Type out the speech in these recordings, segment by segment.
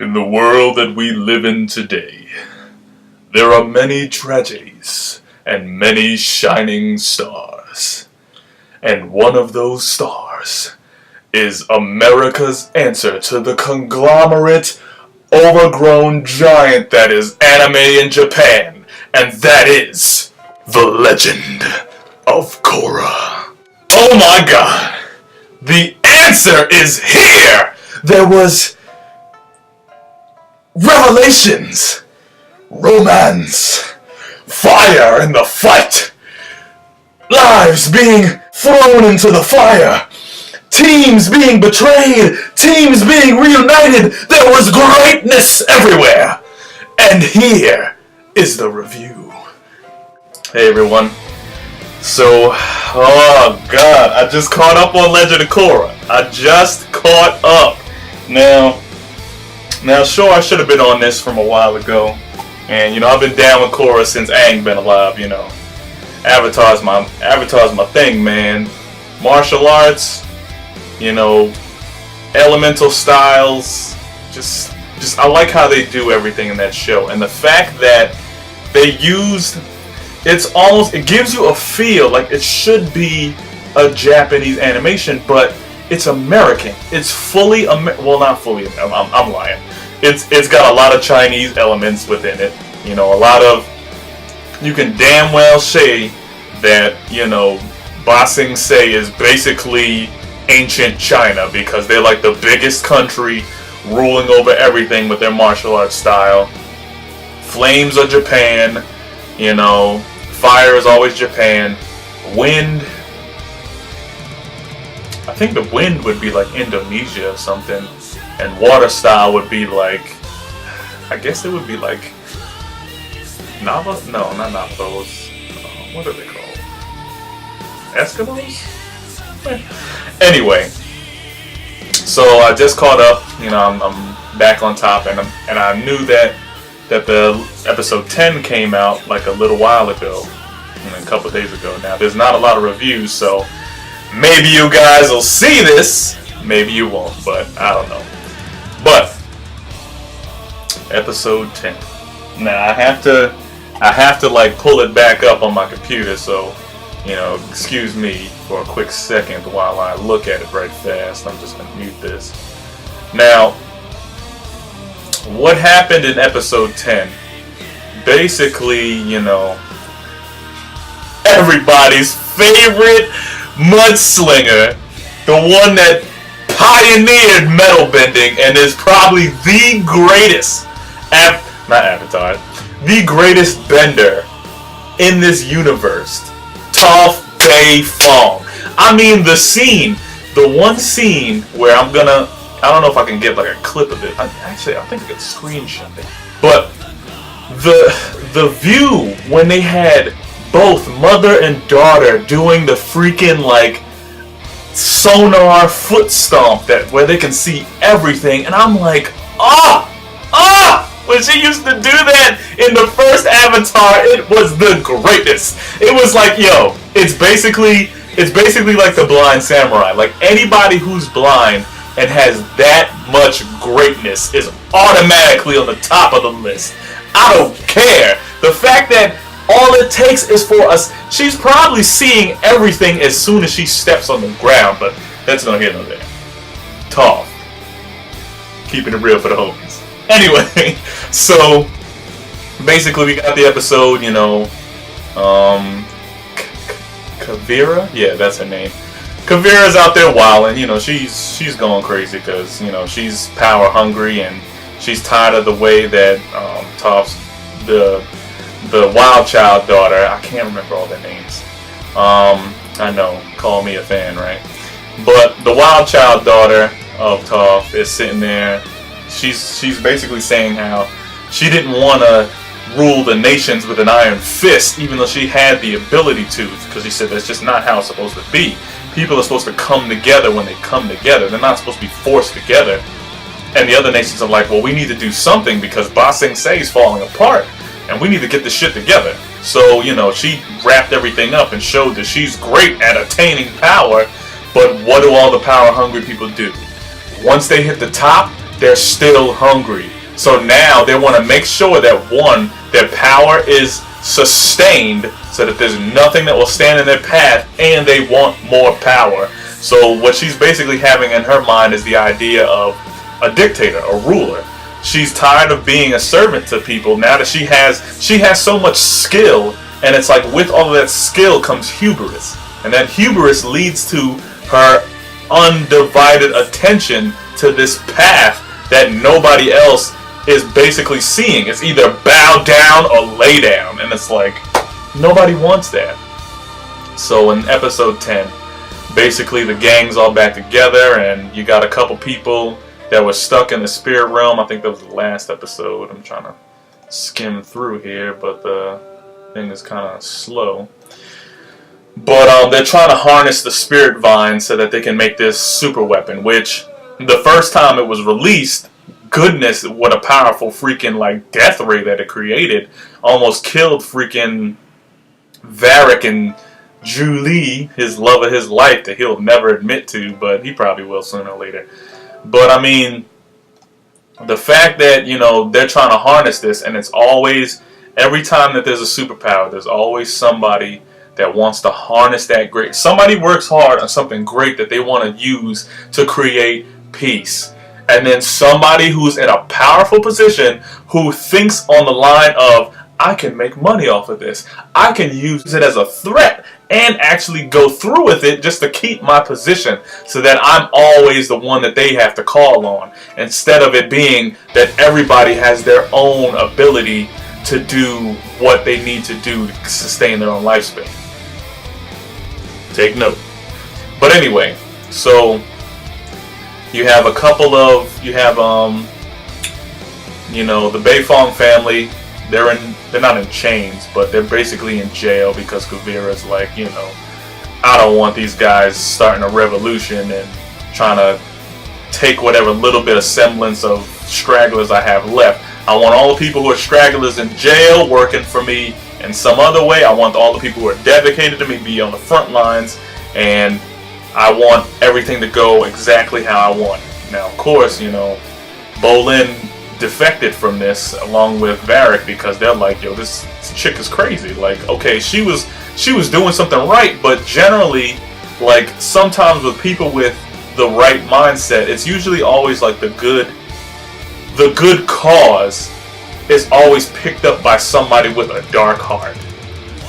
In the world that we live in today, there are many tragedies and many shining stars. And one of those stars is America's answer to the conglomerate, overgrown giant that is anime in Japan. And that is the legend of Korra. Oh my god! The answer is here! There was revelations, romance, fire in the fight, lives being thrown into the fire, teams being betrayed, teams being reunited. There was greatness everywhere. And here is the review. Hey everyone. So, oh god, I just caught up on Legend of Korra. I just caught up. Now, sure, I should have been on this from a while ago. And, I've been down with Korra since Aang been alive, Avatar's my thing, man. Martial arts, elemental styles. Just I like how they do everything in that show. And the fact that they used, it gives you a feel like it should be a Japanese animation, but it's American. It's fully well, not fully. I'm lying. It's got a lot of Chinese elements within it. You can damn well say that Ba Sing Se is basically ancient China because they're like the biggest country ruling over everything with their martial arts style. Flames are Japan. Fire is always Japan. Wind, I think the wind would be like Indonesia or something, and water style would be like, I guess it would be like Navas? No, not Navas. What are they called? Eskimos? Anyway, so I just caught up. I'm back on top, and I knew that the episode 10 came out like a little while ago, a couple of days ago. Now there's not a lot of reviews, so maybe you guys will see this, maybe you won't, but I don't know. But episode 10. Now I have to like pull it back up on my computer, so excuse me for a quick second while I look at it right fast. I'm just gonna mute this. Now, what happened in episode 10? Basically, everybody's favorite mudslinger, the one that pioneered metal bending and is probably the greatest, the greatest bender in this universe, Toph Fong. I mean, the one scene where I don't know if I can get like a clip of it. I think I can screenshot it. But the view when they had both mother and daughter doing the freaking like sonar foot stomp where they can see everything, and I'm like, when she used to do that in the first Avatar, it was the greatest. It was like, it's basically like the Blind Samurai. Like, anybody who's blind and has that much greatness is automatically on the top of the list. I don't care. The fact that all it takes is for us, she's probably seeing everything as soon as she steps on the ground, but that's no here nor there. Toph. Keeping it real for the homies. Anyway, so basically we got the episode, Kavira? Yeah, that's her name. Kavira's out there wilding, she's going crazy because, she's power hungry and she's tired of the way that Toph's, the wild child daughter, I can't remember all their names. I know, call me a fan, right? But the wild child daughter of Toph is sitting there. She's basically saying how she didn't want to rule the nations with an iron fist, even though she had the ability to, because she said that's just not how it's supposed to be. People are supposed to come together when they come together. They're not supposed to be forced together. And the other nations are like, well, we need to do something because Ba Sing Se is falling apart, and we need to get this shit together. So, she wrapped everything up and showed that she's great at attaining power, but what do all the power-hungry people do? Once they hit the top, they're still hungry. So now they want to make sure that, one, their power is sustained so that there's nothing that will stand in their path, and they want more power. So what she's basically having in her mind is the idea of a dictator, a ruler. She's tired of being a servant to people now that she has so much skill, and it's like with all of that skill comes hubris. And that hubris leads to her undivided attention to this path that nobody else is basically seeing. It's either bow down or lay down, and it's like nobody wants that. So in episode 10, basically the gang's all back together, and you got a couple people that were stuck in the spirit realm. I think that was the last episode. I'm trying to skim through here, but the thing is kind of slow. But they're trying to harness the spirit vine so that they can make this super weapon, which the first time it was released, goodness, what a powerful freaking like death ray that it created. Almost killed freaking Varric and Juelee, his love of his life, that he'll never admit to, but he probably will sooner or later. But I mean, the fact that, you know, they're trying to harness this, and it's always, every time that there's a superpower, there's always somebody that wants to harness that great. Somebody works hard on something great that they want to use to create peace. And then somebody who's in a powerful position who thinks on the line of, I can make money off of this. I can use it as a threat and actually go through with it just to keep my position so that I'm always the one that they have to call on, instead of it being that everybody has their own ability to do what they need to do to sustain their own lifespan. Take note. But anyway, so you have a couple of, you have you know, the Beifong family. They're not in chains, but they're basically in jail because Kuvira's like, you know, I don't want these guys starting a revolution and trying to take whatever little bit of semblance of stragglers I have left. I want all the people who are stragglers in jail working for me in some other way. I want all the people who are dedicated to me be on the front lines, and I want everything to go exactly how I want it. Now, of course, you know, Bolin defected from this along with Varric because they're like, yo, this chick is crazy. Like, okay, she was doing something right, but generally, like, sometimes with people with the right mindset, it's usually always like the good cause is always picked up by somebody with a dark heart.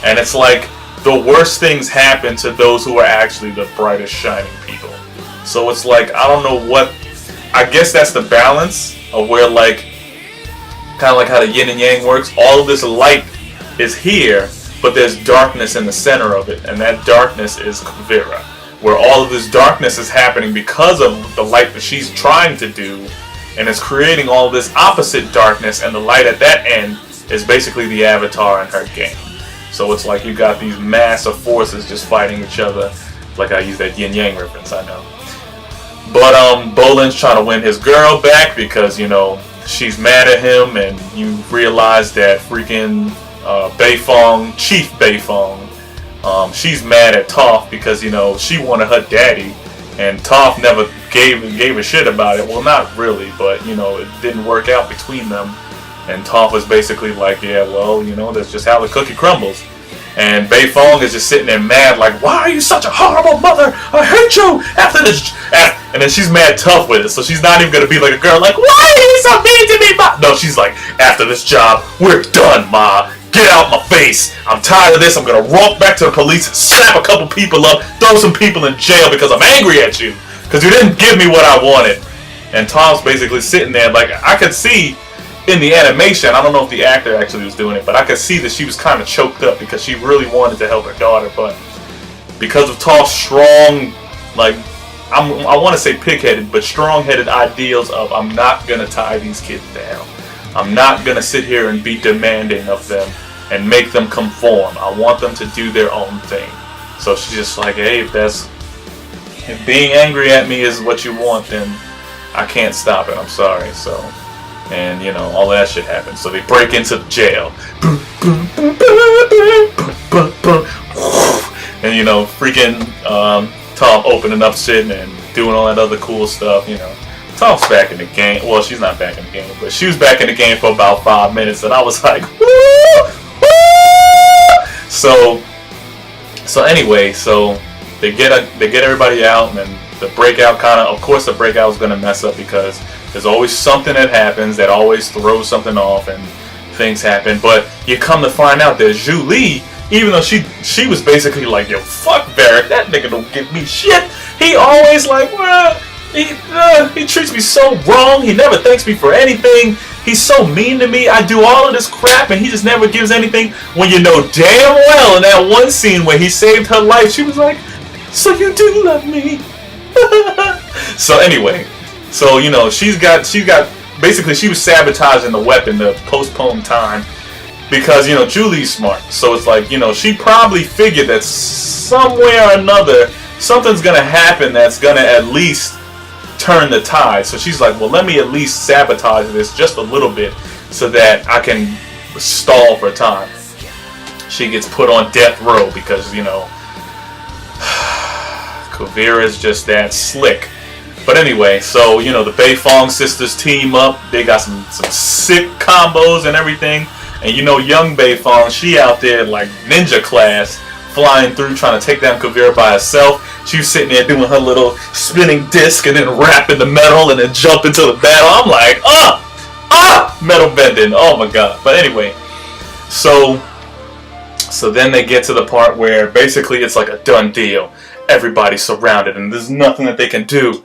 And it's like the worst things happen to those who are actually the brightest shining people. So it's like, I don't know what, I guess that's the balance of where, like, kind of like how the yin and yang works. All of this light is here, but there's darkness in the center of it, and that darkness is Kuvira, where all of this darkness is happening because of the light that she's trying to do, and it's creating all this opposite darkness, and the light at that end is basically the Avatar and her gang. So it's like you got these massive forces just fighting each other. Like I use that yin yang reference, I know. But Bolin's trying to win his girl back because, you know, she's mad at him, and you realize that freaking Beifong, Chief Beifong, she's mad at Toph because, you know, she wanted her daddy, and Toph never gave a shit about it. Well, not really, but, you know, it didn't work out between them. And Toph was basically like, yeah, well, you know, that's just how the cookie crumbles. And Beifong is just sitting there mad, like, why are you such a horrible mother? I hate you! After this, and then she's mad tough with it, so she's not even gonna be like a girl, like, why are you so mean to me, Ma? No, she's like, after this job, we're done, Ma. Get out my face. I'm tired of this. I'm gonna walk back to the police and slap a couple people up, throw some people in jail because I'm angry at you, because you didn't give me what I wanted. And Tom's basically sitting there, like, I could see in the animation, I don't know if the actor actually was doing it, but I could see that she was kind of choked up because she really wanted to help her daughter, but because of Toph's strong, like, I want to say pig-headed, but strong-headed ideals of, I'm not going to tie these kids down. I'm not going to sit here and be demanding of them and make them conform. I want them to do their own thing. So she's just like, hey, if being angry at me is what you want, then I can't stop it. I'm sorry. So, and, you know, all that shit happens. So they break into the jail. And, you know, freaking Toph opening up shit and doing all that other cool stuff, you know. Toph's back in the game. Well, she's not back in the game, but she was back in the game for about 5 minutes, and I was like, woo! Woo! So anyway, so they get everybody out, and then the breakout of course the breakout is gonna mess up because there's always something that happens that always throws something off and things happen. But you come to find out that Juelee, even though she was basically like, yo, fuck Varric, that nigga don't give me shit. He always like, well, he treats me so wrong. He never thanks me for anything. He's so mean to me. I do all of this crap and he just never gives anything. When you know damn well in that one scene where he saved her life, she was like, so you do love me. So anyway, so you know she got basically she was sabotaging the weapon to postpone time because you know Julee's smart. So it's like, you know, she probably figured that somewhere or another something's gonna happen that's gonna at least turn the tide. So she's like, well, let me at least sabotage this just a little bit so that I can stall for time. She gets put on death row because, you know, Kuvira is just that slick. But anyway, so, you know, the Beifong sisters team up. They got some sick combos and everything. And, you know, young Beifong, she out there like ninja class, flying through trying to take down Kuvira by herself. She was sitting there doing her little spinning disc and then wrapping the metal and then jump into the battle. I'm like, metal bending. Oh my god. But anyway, so then they get to the part where basically it's like a done deal. Everybody's surrounded and there's nothing that they can do.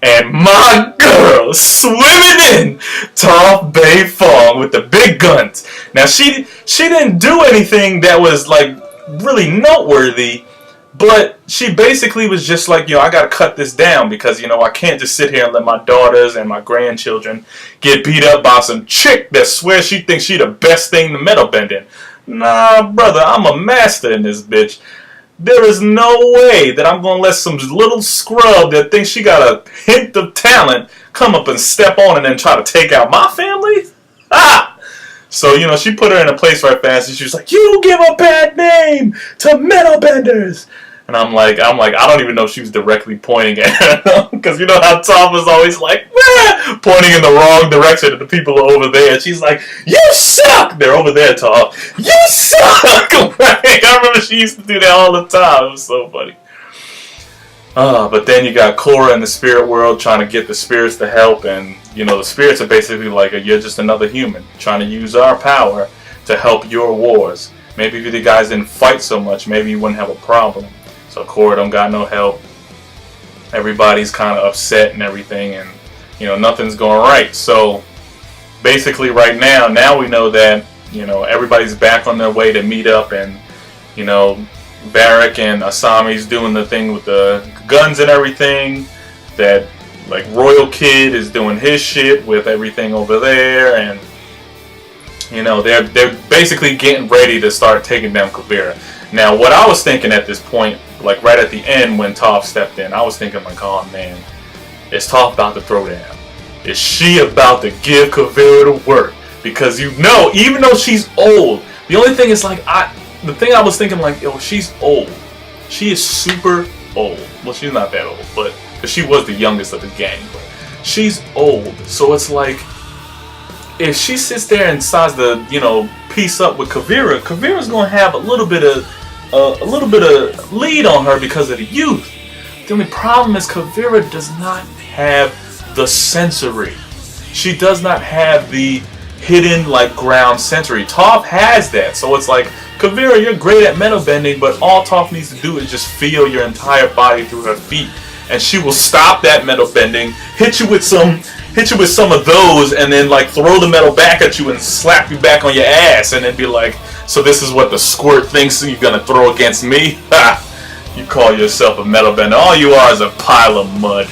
And my girl swimming in Toph Beifong with the big guns. Now she didn't do anything that was like really noteworthy, but she basically was just like, yo, I gotta cut this down because, you know, I can't just sit here and let my daughters and my grandchildren get beat up by some chick that swears she thinks she the best thing to metal bending. Nah, brother, I'm a master in this bitch. There is no way that I'm going to let some little scrub that thinks she got a hint of talent come up and step on and then try to take out my family? Ah! So, you know, she put her in a place right fast and she was like, you give a bad name to metal benders. And I'm like, I don't even know if she was directly pointing at her. Because you know how Toph was always like, pointing in the wrong direction at the people over there. And she's like, you suck! They're over there, Toph. You suck! Right? I remember she used to do that all the time. It was so funny. But then you got Korra in the spirit world trying to get the spirits to help. And, you know, the spirits are basically like, you're just another human trying to use our power to help your wars. Maybe if you guys didn't fight so much, maybe you wouldn't have a problem. So Korra don't got no help. Everybody's kind of upset and everything, and you know nothing's going right. So basically, right now we know that you know everybody's back on their way to meet up, and you know Varric and Asami's doing the thing with the guns and everything. That like Royal Kid is doing his shit with everything over there, and you know they're basically getting ready to start taking down Kuvira. Now, what I was thinking at this point, like right at the end when Toph stepped in, I was thinking like, oh man, is Toph about to throw down? Is she about to give Kuvira the work? Because you know, even though she's old, the only thing is like, the thing I was thinking like, yo, she's old. She is super old. Well, she's not that old, but because she was the youngest of the gang, but she's old. So it's like, if she sits there and decides to, you know, piece up with Kuvira, Kuvira's gonna have a little bit of lead on her because of the youth. The only problem is Kuvira does not have the sensory. She does not have the hidden like ground sensory. Toph has that, so it's like, Kuvira, you're great at metal bending, but all Toph needs to do is just feel your entire body through her feet, and she will stop that metal bending, hit you with some of those, and then like throw the metal back at you and slap you back on your ass, and then be like, so this is what the squirt thinks you're gonna throw against me? Ha! You call yourself a metal bender. All you are is a pile of mud.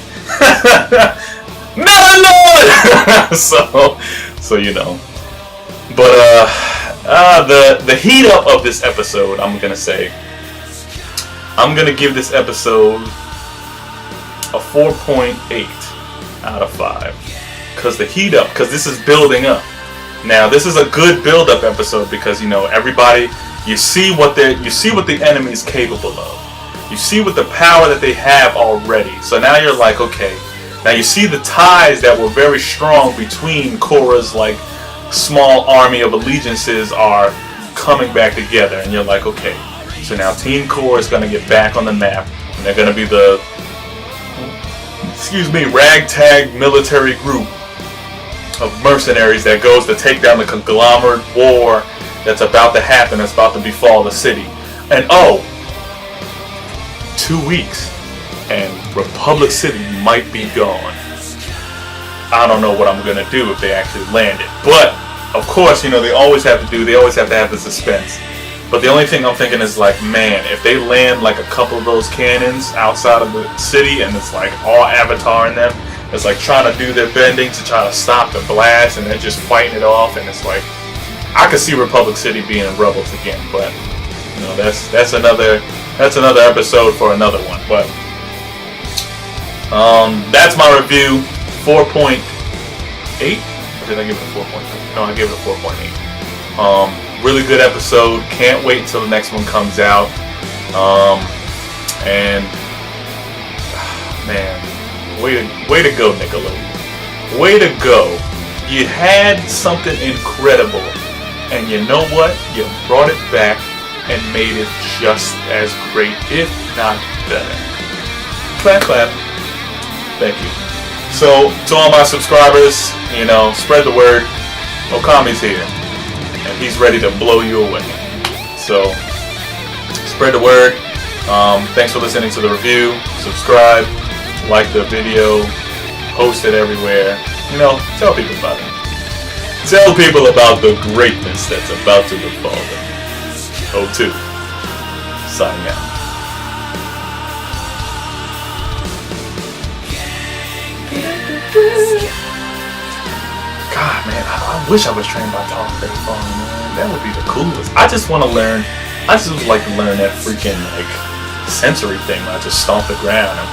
Melon! So you know. But the heat up of this episode, I'm gonna say, I'm gonna give this episode a 4.8 out of 5. Because the heat up, because this is building up. Now this is a good build up episode because you know everybody, you see what the enemy is capable of. You see what the power that they have already. So now you're like, okay, Now you see the ties that were very strong between Korra's like small army of allegiances are coming back together, and you're like, okay, so now Team Korra is going to get back on the map, and they're going to be the, ragtag military group of mercenaries that goes to take down the conglomerate war that's about to happen, that's about to befall the city. And 2 weeks, and Republic City might be gone. I don't know what I'm gonna do if they actually land it. But of course, they always have to have the suspense. But the only thing I'm thinking is like, man, if they land like a couple of those cannons outside of the city and it's like all Avatar in them, it's like trying to do their bending to try to stop the blast, and they're just fighting it off, and it's like, I could see Republic City being in Rebels again, but that's another episode for another one. But that's my review. 4.8. Or did I give it a 4.8? No, I gave it a 4.8. Really good episode. Can't wait until the next one comes out. And man, way to go, Nickelodeon. Way to go. You had something incredible, and you know what? You brought it back and made it just as great, if not better. Clap, clap. Thank you. So, to all my subscribers, spread the word. Okamibd's here, and he's ready to blow you away. So, spread the word. Thanks for listening to the review. Subscribe, like the video, post it everywhere. Tell people about it. Tell people about the greatness that's about to befall them. O2, signing out. God, man, I wish I was trained by Toph that phone, man. That would be the coolest. I just would like to learn that freaking, sensory thing. I just stomp the ground and,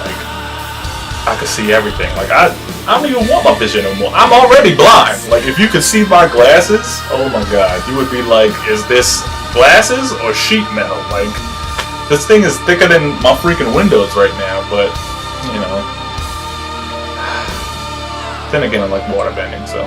I could see everything. I don't even want my vision anymore. I'm already blind. If you could see my glasses, oh my god, you would be like, is this glasses or sheet metal? This thing is thicker than my freaking windows right now, but, then again, I like water bending, so,